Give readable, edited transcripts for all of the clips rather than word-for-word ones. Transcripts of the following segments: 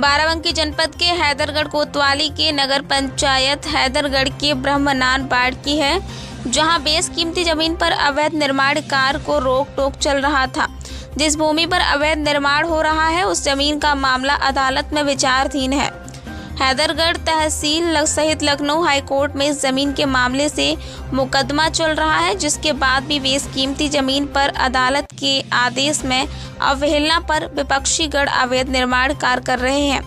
बाराबंकी जनपद के हैदरगढ़ कोतवाली के नगर पंचायत हैदरगढ़ के ब्रह्मनान वार्ड की है, जहां बेशकीमती जमीन पर अवैध निर्माण कार्य को रोक टोक चल रहा था। जिस भूमि पर अवैध निर्माण हो रहा है उस जमीन का मामला अदालत में विचाराधीन है। हैदरगढ़ तहसील सहित लखनऊ हाईकोर्ट में इस जमीन के मामले से मुकदमा चल रहा है, जिसके बाद भी बेशकीमती जमीन पर अदालत के आदेश में अवहेलना पर विपक्षी गण अवैध निर्माण कार्य कर रहे हैं।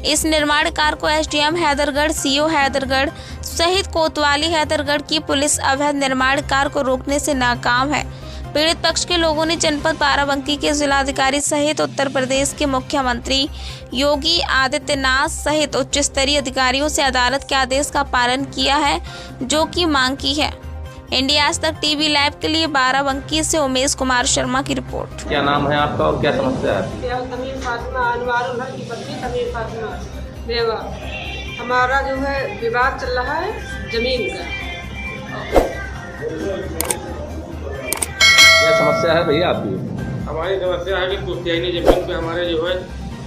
इस निर्माण कार्य को एसडीएम हैदरगढ़, सीओ हैदरगढ़ सहित कोतवाली हैदरगढ़ की पुलिस अवैध निर्माण कार्य को रोकने से नाकाम है। पीड़ित पक्ष के लोगों ने जनपद बाराबंकी के जिलाधिकारी सहित उत्तर प्रदेश के मुख्यमंत्री योगी आदित्यनाथ सहित उच्च स्तरीय अधिकारियों से अदालत के आदेश का पालन किया है, जो कि मांग की है। इंडिया आज तक टीवी लाइव के लिए बाराबंकी से उमेश कुमार शर्मा की रिपोर्ट। क्या नाम है आपका और क्या समस्या है? तमीम फातिमा अनवारुल हक की पत्नी तमीम फातिमा देवा। हमारा जो है विवाद चल रहा है जमीन का। क्या समस्या है भैया आपकी? हमारी समस्या है कि पुश्तैनी जमीन पे हमारे जो है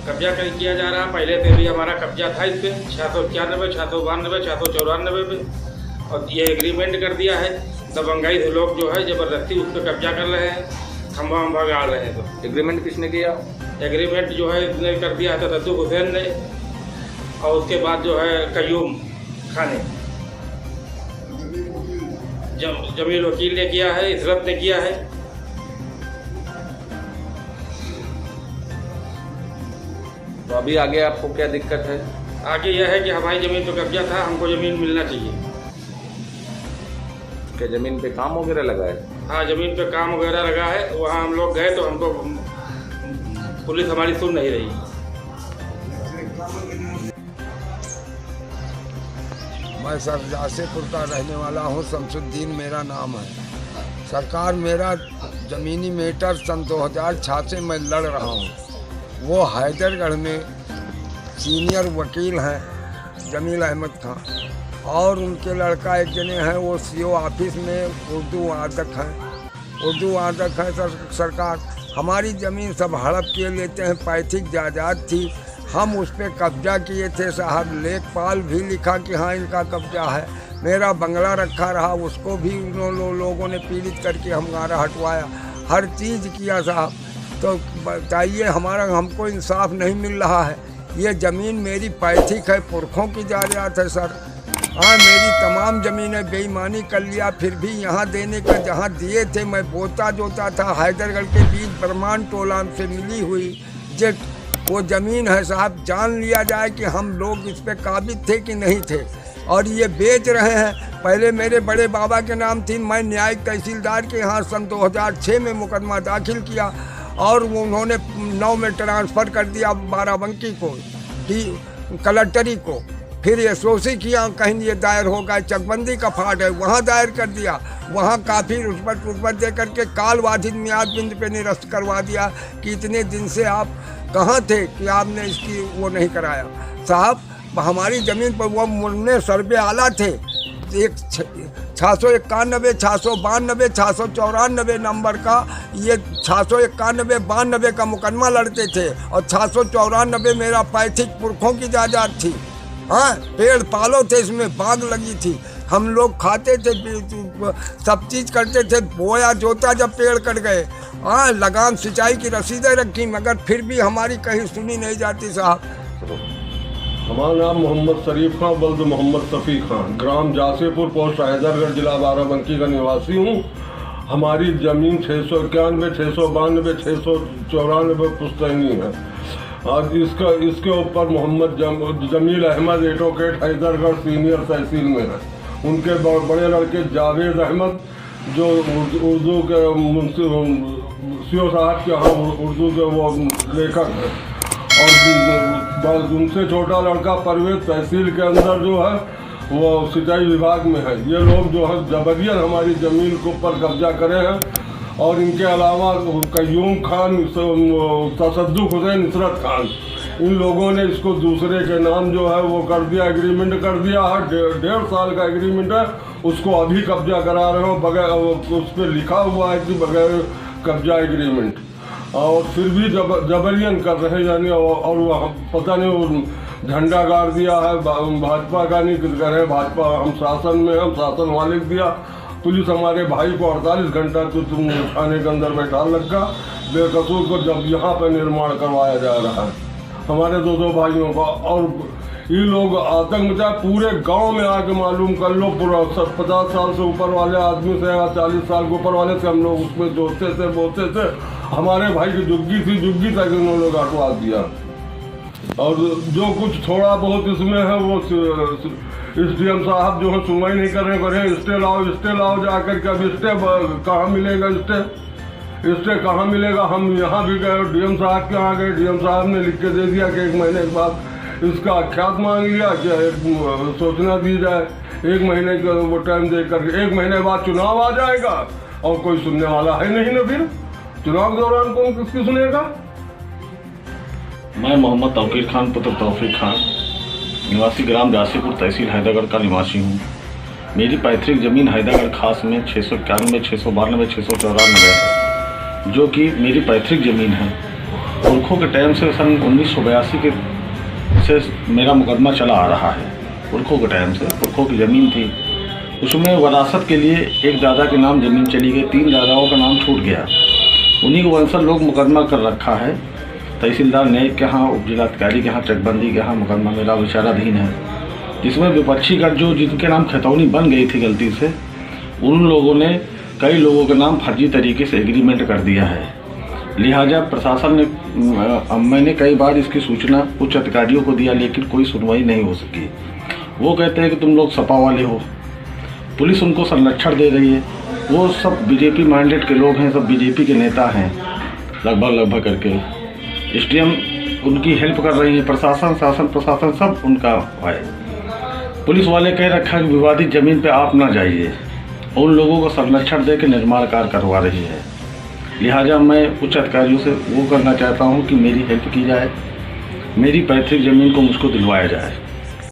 कब्जा किया जा रहा है। पहले से भी हमारा कब्जा था इस पे 691, 692, 694 पे, और ये एग्रीमेंट कर दिया है। दबंगाई से लोग जो है ज़बरदस्ती उस पर कब्जा कर रहे हैं, हम वहाँ भगा रहे हैं। तो एग्रीमेंट किसने किया? एग्रीमेंट जो है इसने कर दिया है तसद्दुक हुसैन ने, और उसके बाद जो है कयूम खान ने, जमील वकील ने किया है, इसरत ने किया है। तो अभी आगे आपको क्या दिक्कत है? आगे यह है कि हमारी ज़मीन पर कब्जा था, हमको ज़मीन मिलना चाहिए। क्या ज़मीन पे काम वगैरह लगा है? हाँ, ज़मीन पे काम वगैरह लगा है। वहाँ हम लोग गए तो हमको पुलिस हमारी सुन नहीं रही। मैं सर जासेपुर का रहने वाला हूँ, शमसुद्दीन मेरा नाम है। सरकार मेरा ज़मीनी मैटर सन 2006 से मैं लड़ रहा हूँ। वो हैदरगढ़ में सीनियर वकील हैं जमील अहमद खान, और उनके लड़का एक जने हैं वो सीओ ऑफिस में उर्दू वादक हैं। सरकार हमारी ज़मीन सब हड़प के लेते हैं। पैतृक जायदाद थी, हम उस पर कब्जा किए थे साहब। लेखपाल भी लिखा कि हाँ इनका कब्जा है। मेरा बंगला रखा रहा, उसको भी उन लोगों ने पीड़ित करके हमारा हटवाया, हर चीज़ किया साहब। तो बताइए हमको इंसाफ नहीं मिल रहा है। ये ज़मीन मेरी पैतृक है, पुरखों की जायदाद है सर। हाँ, मेरी तमाम ज़मीनें बेईमानी कर लिया, फिर भी यहाँ देने का जहाँ दिए थे मैं बोता जोता था। हैदरगढ़ के बीच बरमान टोला से मिली हुई वो ज़मीन है साहब। जान लिया जाए कि हम लोग इस पे काबिज थे कि नहीं थे, और ये बेच रहे हैं। पहले मेरे बड़े बाबा के नाम थी, मैं न्यायिक तहसीलदार के यहाँ सन 2006 में मुकदमा दाखिल किया, और वो उन्होंने 9 में ट्रांसफ़र कर दिया बाराबंकी को, कलेक्टरी को। फिर ये सोची किया कहीं ये दायर होगा, चकबंदी का फाट है, वहाँ दायर कर दिया। वहाँ काफ़ी रुष्वत दे करके काल बाधित मियाद बिंद पे निरस्त करवा दिया कि इतने दिन से आप कहाँ थे कि आपने इसकी वो नहीं कराया साहब। हमारी ज़मीन पर वो मुन्ने सर्वे आला थे, एक 691, 692, 694 नंबर का, ये 691, 92 का मुकदमा लड़ते थे, और 694 मेरा पैतृक पुरखों की जायदाद थी। हाँ, पेड़ पालो थे, इसमें बाग लगी थी, हम लोग खाते थे, सब चीज़ करते थे। बोया जोता जब पेड़ कट गए, हाँ, लगान सिंचाई की रसीदें रखी, मगर फिर भी हमारी कहीं सुनी नहीं जाती साहब। हमारा नाम मोहम्मद शरीफ खान बल्द मोहम्मद शफी खान, ग्राम जासेपुर, पोस्ट हैदरगढ़, जिला बाराबंकी का निवासी हूँ। हमारी ज़मीन 691, 692, 694 पुश्तैनी है। आज इसके ऊपर मोहम्मद जमील अहमद एडवोकेट हैदरगढ़ सीनियर तहसील में है। उनके बड़े लड़के जावेद अहमद जो उर्दू के सीओ साहब के यहाँ उर्दू के वो लेखक हैं, और उनसे छोटा लड़का परवेज तहसील के अंदर जो है वो सिंचाई विभाग में है। ये लोग जो है जबरियत हमारी ज़मीन के ऊपर कब्जा करे हैं, और इनके अलावा कयूम खान, तसद्दुक हुसैन, इसरत खान, इन लोगों ने इसको दूसरे के नाम जो है वो कर दिया, एग्रीमेंट कर दिया है। 1.5 साल का एग्रीमेंट है, उसको अभी कब्जा करा रहे हो बगैर, उस पर लिखा हुआ है कि बगैर कब्जा एग्रीमेंट। और फिर भी जबरियन कर रहे हैं, यानी और वो पता नहीं वो झंडा गाड़ दिया है भाजपा का, नहीं कर रहे भाजपा हम शासन में, हम शासन वाले दिया। पुलिस हमारे भाई को 48 घंटा तो तुम थाने के अंदर बैठा रखा बेकसूर को, जब यहाँ पे निर्माण करवाया जा रहा है हमारे दो भाइयों का। और ये लोग आतंक मचा, पूरे गांव में आके मालूम कर लो, पूरा 50 साल से ऊपर वाले आदमी से या 40 साल के ऊपर वाले से हम लोग उसमें जोतते थे बोलते थे। हमारे भाई की जुग्गी तक उन्होंने लोग हटवा दिया। और जो कुछ थोड़ा बहुत इसमें है वो SDM साहब जो है सुनवाई नहीं कर रहे, स्टे लाओ जा कर के। अब स्टे कहाँ मिलेगा, स्टे कहाँ मिलेगा? हम यहाँ भी गए, DM साहब के यहाँ गए, DM साहब ने लिख के दे दिया कि 1 महीने के बाद इसका आख्यात मांग लिया कि सूचना दी जाए, 1 महीने का वो टाइम दे करके। 1 महीने बाद चुनाव आ जाएगा और कोई सुनने वाला है नहीं ना, फिर चुनाव के दौरान कौन किसकी सुनेगा? मैं मोहम्मद तौकीर खान पुत्र तौफीक खान, निवासी ग्राम जासीपुर, तहसील हैदरगढ़ का निवासी हूँ। मेरी पैतृक ज़मीन हैदरगढ़ खास में 691, 692, 694 है, जो कि मेरी पैतृक ज़मीन है। पुरखों के टाइम से सन 1982 के से मेरा मुकदमा चला आ रहा है। पुरखों के टाइम से पुरखों की ज़मीन थी, उसमें वरासत के लिए एक दादा के नाम ज़मीन चली गई, 3 दादाओं का नाम छूट गया। उन्हीं को वंशज लोग मुकदमा कर रखा है। तहसीलदार न्यायिक के यहाँ, उप जिलाधिकारी के यहाँ, चकबंदी के यहाँ मुकदमा मेरा विचाराधीन है, जिसमें विपक्षी गढ़ जो जिनके नाम खतौनी बन गई थी गलती से, उन लोगों ने कई लोगों के नाम फर्जी तरीके से एग्रीमेंट कर दिया है। लिहाजा प्रशासन ने मैंने कई बार इसकी सूचना उच्च अधिकारियों को दिया, लेकिन कोई सुनवाई नहीं हो सकी। वो कहते हैं कि तुम लोग सपा वाले हो, पुलिस उनको संरक्षण दे रही है। वो सब बीजेपी माइंडेड के लोग हैं, सब बीजेपी के नेता हैं लगभग करके। SDM उनकी हेल्प कर रही है, प्रशासन, शासन प्रशासन सब उनका है। पुलिस वाले कह रखा है कि विवादित ज़मीन पे आप ना जाइए, उन लोगों को संरक्षण दे के निर्माण कार्य करवा रही है। लिहाजा मैं उच्च अधिकारियों से वो करना चाहता हूँ कि मेरी हेल्प की जाए, मेरी पैतृक ज़मीन को मुझको दिलवाया जाए।